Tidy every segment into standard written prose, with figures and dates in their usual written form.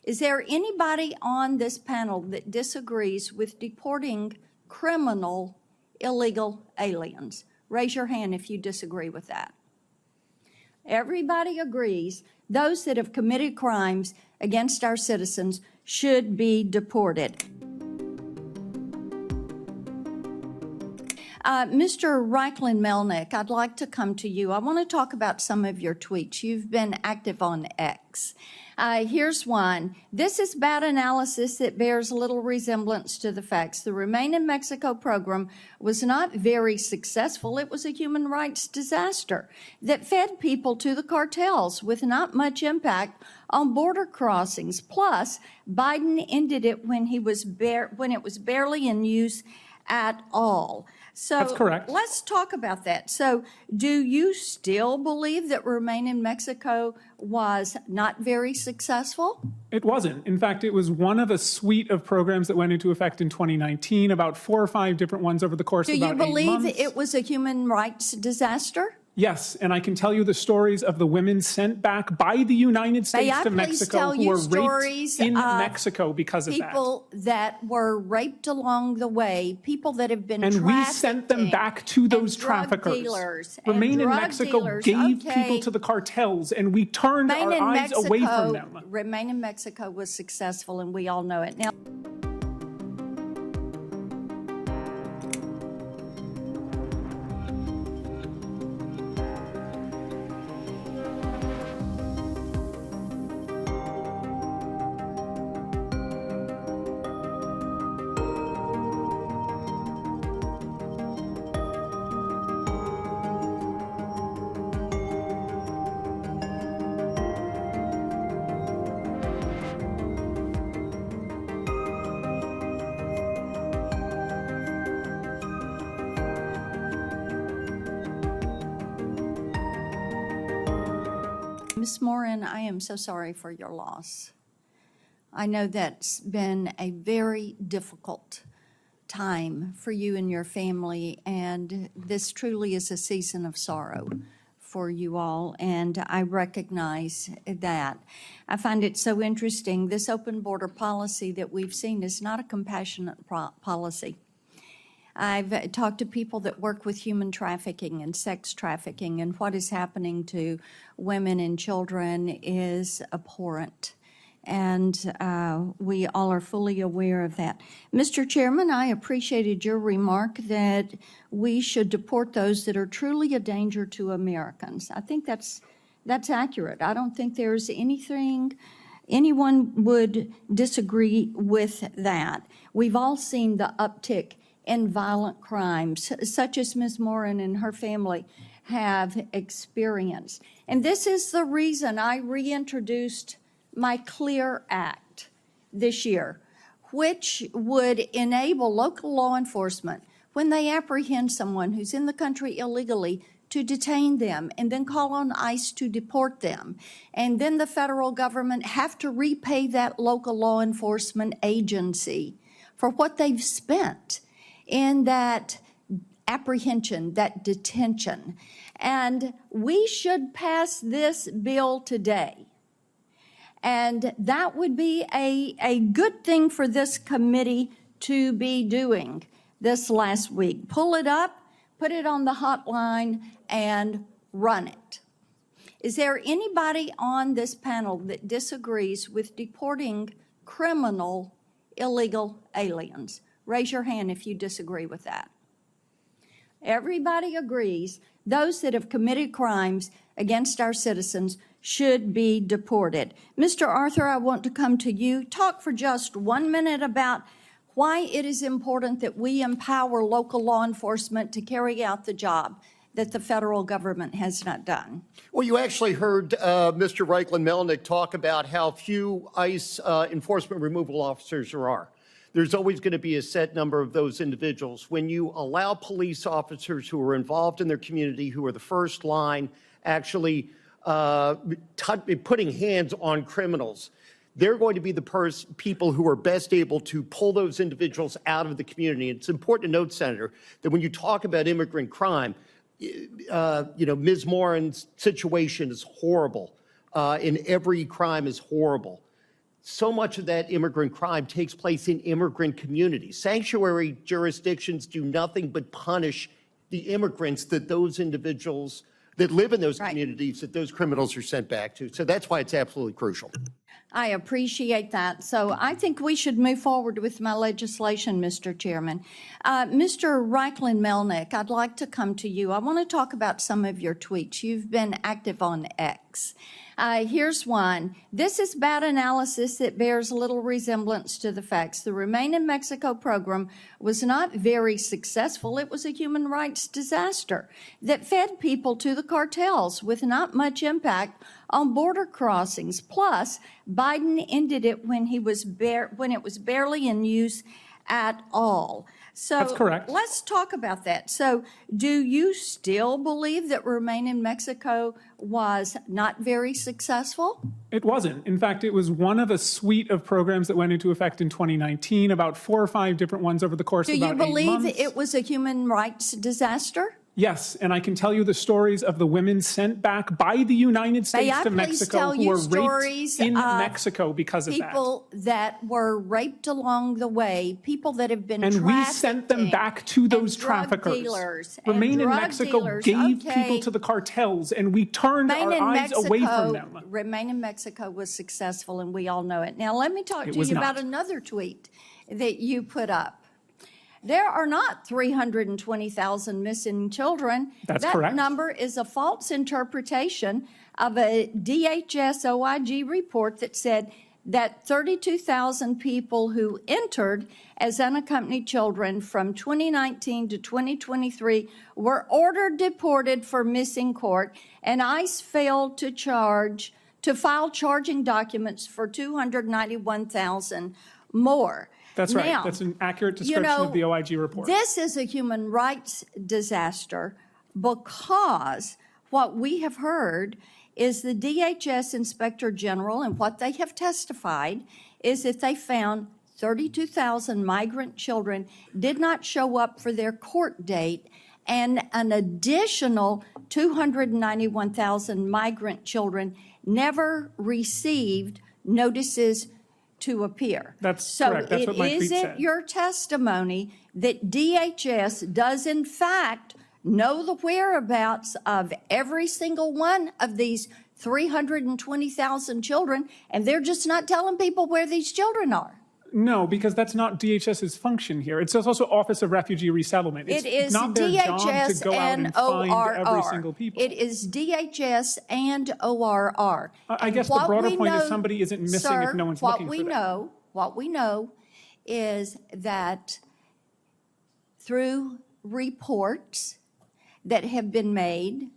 Is there anybody on this panel that disagrees with deporting criminal illegal aliens? Raise your hand if you disagree with that. Everybody agrees those that have committed crimes against our citizens should be deported. Mr. Reichlin-Melnick, I'd like to come to you. I want to talk about some of your tweets. You've been active on X. Here's one. This is bad analysis that bears little resemblance to the facts. The Remain in Mexico program was not very successful. It was a human rights disaster that fed people to the cartels with not much impact on border crossings. Plus, Biden ended it when it was barely in use at all. So that's correct. Let's talk about that. So do you still believe that Remain in Mexico was not very successful? It wasn't. In fact, it was one of a suite of programs that went into effect in 2019, about 4 or 5 different ones over the course of about 8 months. Do you believe it was a human rights disaster? Yes, and I can tell you the stories of the women sent back by the United States to Mexico who were raped in Mexico because of that. People that were raped along the way, people that have been trafficked. And we sent them back to those traffickers. Remain in Mexico gave people to the cartels, and we turned our eyes away from them. Remain in Mexico was successful, and we all know it. Now, Ms. Morin, I am so sorry for your loss. I know that's been a very difficult time for you and your family, and this truly is a season of sorrow for you all, and I recognize that. I find it so interesting. This open border policy that we've seen is not a compassionate policy. I've talked to people that work with human trafficking and sex trafficking, and what is happening to women and children is abhorrent. And we all are fully aware of that. Mr. Chairman, I appreciated your remark that we should deport those that are truly a danger to Americans. I think that's accurate. I don't think there's anyone would disagree with that. We've all seen the uptick in violent crimes, such as Ms. Morin and her family have experienced. And this is the reason I reintroduced my CLEAR Act this year, which would enable local law enforcement, when they apprehend someone who's in the country illegally, to detain them and then call on ICE to deport them. And then the federal government have to repay that local law enforcement agency for what they've spent in that apprehension, that detention. And we should pass this bill today. And that would be a good thing for this committee to be doing this last week. Pull it up, put it on the hotline, and run it. Is there anybody on this panel that disagrees with deporting criminal illegal aliens? Raise your hand if you disagree with that. Everybody agrees those that have committed crimes against our citizens should be deported. Mr. Arthur, I want to come to you. Talk for just 1 minute about why it is important that we empower local law enforcement to carry out the job that the federal government has not done. Well, you actually heard Mr. Reichlin-Melnick talk about how few ICE enforcement removal officers there are. There's always going to be a set number of those individuals. When you allow police officers who are involved in their community, who are the first line, actually putting hands on criminals, they're going to be the people who are best able to pull those individuals out of the community. And it's important to note, Senator, that when you talk about immigrant crime, Ms. Morin's situation is horrible, and every crime is horrible. so much of that immigrant crime takes place in immigrant communities. Sanctuary jurisdictions do nothing but punish the immigrants that those individuals that live in those communities that those criminals are sent back to. So that's why it's absolutely crucial. I appreciate that. So I think we should move forward with my legislation, Mr. Chairman. Mr. Reichlin-Melnick, I'd like to come to you. I want to talk about some of your tweets. You've been active on X. Here's one. This is bad analysis that bears little resemblance to the facts. The Remain in Mexico program was not very successful. It was a human rights disaster that fed people to the cartels with not much impact on border crossings. Plus, Biden ended it when it was barely in use at all. So that's correct. Let's talk about that. So do you still believe that Remain in Mexico was not very successful? It wasn't. In fact, it was one of a suite of programs that went into effect in 2019, about 4 or 5 different ones over the course of about 8 months. Do you believe it was a human rights disaster? Yes, and I can tell you the stories of the women sent back by the United States to Mexico who were raped in Mexico because of that. People that were raped along the way, people that have been trafficked. And we sent them back to those traffickers. Remain in Mexico gave people to the cartels, and we turned our eyes away from them. Remain in Mexico was successful, and we all know it. Now, let me talk to you about another tweet that you put up. There are not 320,000 missing children. That's correct. That number is a false interpretation of a DHS OIG report that said that 32,000 people who entered as unaccompanied children from 2019 to 2023 were ordered deported for missing court, and ICE failed to file charging documents for 291,000 more. That's right. Now, that's an accurate description of the OIG report. This is a human rights disaster because what we have heard is the DHS Inspector General, and what they have testified is that they found 32,000 migrant children did not show up for their court date, and an additional 291,000 migrant children never received notices to appear. That's correct. That's what my tweet said. So it isn't your testimony that DHS does in fact know the whereabouts of every single one of these 320,000 children, and they're just not telling people where these children are. No, because that's not DHS's function here. It's also Office of Refugee Resettlement. It's it is not their DHS job to go out and find every single people. It is DHS and ORR. I guess the broader point is somebody isn't missing if no one's looking for them. What we know is that through reports that have been made,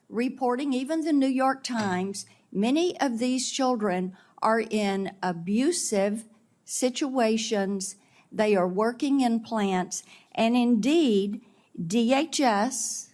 reporting even the New York Times, many of these children are in abusive situations. They are working in plants, and indeed, DHS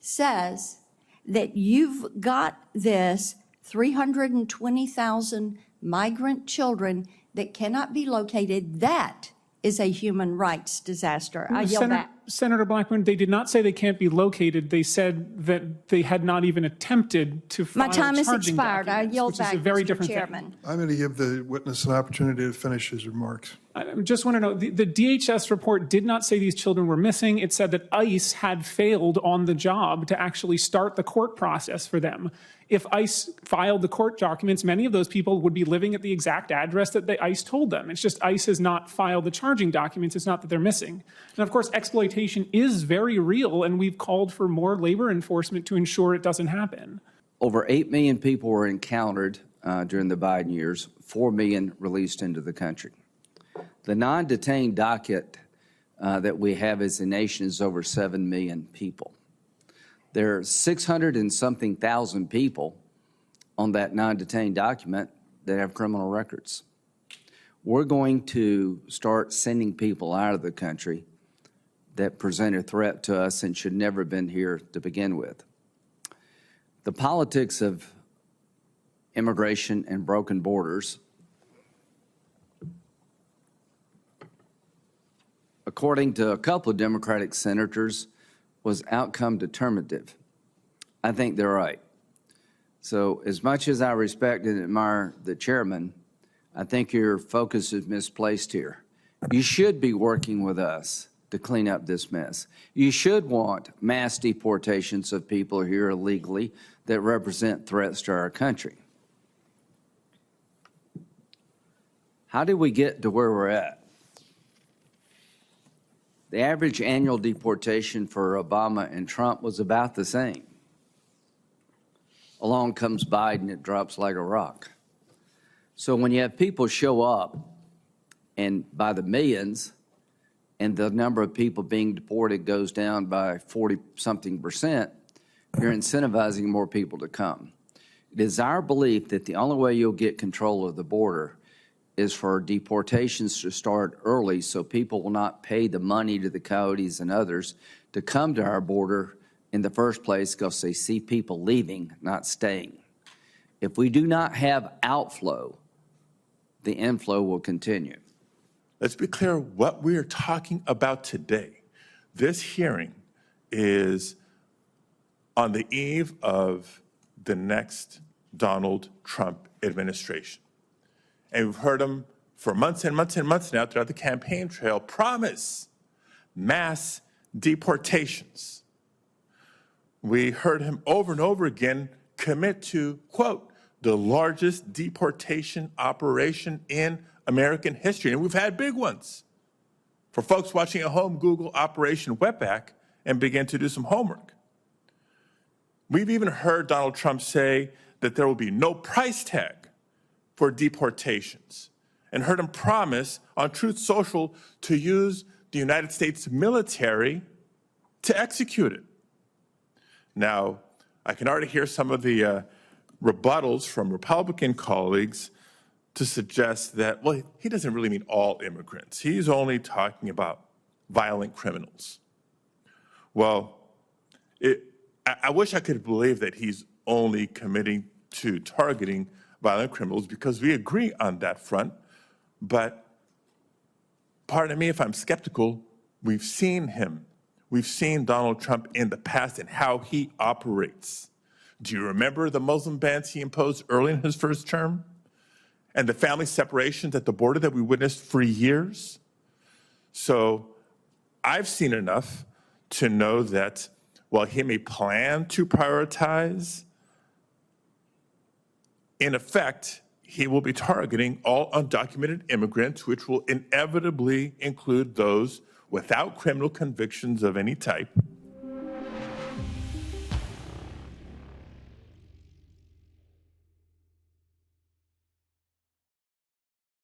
says that you've got this 320,000 migrant children that cannot be located. That is a human rights disaster. I yield back. Senator Blackburn, they did not say they can't be located. They said that they had not even attempted to file My time has charging expired. I documents, yield which back, is a very Mr. different Chairman. thing. I'm going to give the witness an opportunity to finish his remarks. I just want to know, the DHS report did not say these children were missing. It said that ICE had failed on the job to actually start the court process for them. If ICE filed the court documents, many of those people would be living at the exact address that the ICE told them. It's just ICE has not filed the charging documents. It's not that they're missing. And of course, exploitation is very real, and we've called for more labor enforcement to ensure it doesn't happen. Over 8 million people were encountered during the Biden years, 4 million released into the country. The non-detained docket that we have as a nation is over 7 million people. There are 600 and something thousand people on that non-detained document that have criminal records. We're going to start sending people out of the country that present a threat to us and should never have been here to begin with. The politics of immigration and broken borders, according to a couple of Democratic senators, was outcome determinative. I think they're right. So as much as I respect and admire the chairman, I think your focus is misplaced here. You should be working with us to clean up this mess. You should want mass deportations of people here illegally that represent threats to our country. How did we get to where we're at? The average annual deportation for Obama and Trump was about the same. Along comes Biden, it drops like a rock. So when you have people show up, and by the millions, and the number of people being deported goes down by 40-something%, you're incentivizing more people to come. It is our belief that the only way you'll get control of the border is for deportations to start early so people will not pay the money to the coyotes and others to come to our border in the first place because they see people leaving, not staying. If we do not have outflow, the inflow will continue. Let's be clear what we are talking about today. This hearing is on the eve of the next Donald Trump administration. And we've heard him for months and months and months now throughout the campaign trail promise mass deportations. We heard him over and over again commit to, quote, the largest deportation operation in American history. And we've had big ones. For folks watching at home, Google Operation Wetback and begin to do some homework. We've even heard Donald Trump say that there will be no price tag for deportations, and heard him promise on Truth Social to use the United States military to execute it. Now, I can already hear some of the rebuttals from Republican colleagues to suggest that, well, he doesn't really mean all immigrants. He's only talking about violent criminals. Well, I wish I could believe that he's only committing to targeting violent criminals because we agree on that front. But pardon me if I'm skeptical, we've seen him. We've seen Donald Trump in the past and how he operates. Do you remember the Muslim bans he imposed early in his first term? And the family separations at the border that we witnessed for years? So I've seen enough to know that while he may plan to prioritize, in effect, he will be targeting all undocumented immigrants, which will inevitably include those without criminal convictions of any type,